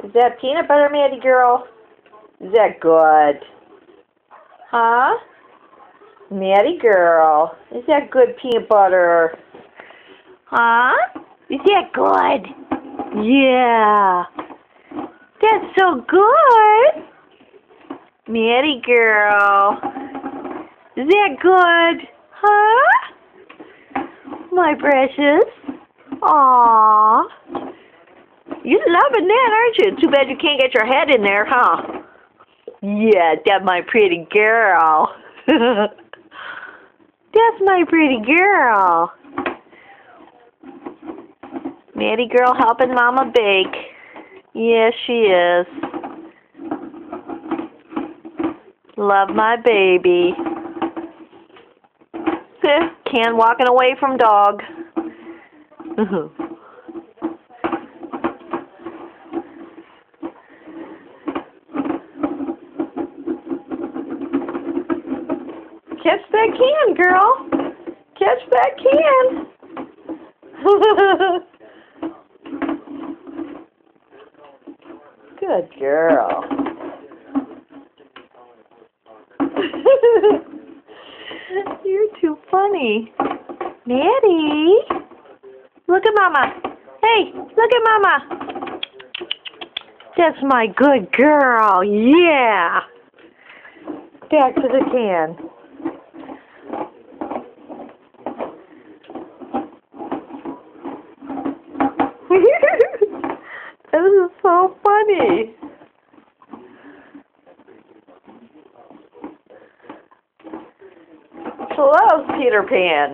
Is that peanut butter, Maddie girl? Is that good? Huh? Maddie girl, is that good peanut butter? Huh? Is that good? Yeah. That's so good. Maddie girl. Is that good? Huh? My precious. Aww. You're loving that, aren't you? Too bad you can't get your head in there, huh? Yeah, that's my pretty girl. That's my pretty girl. Maddie girl helping Mama bake. Yes, she is. Love my baby. Can walking away from dog. Catch that can, girl. Catch that can. Good girl. You're too funny. Maddie. Look at Mama. Hey, look at Mama. That's my good girl. Yeah. Back to the can. This is so funny. She loves Peter Pan.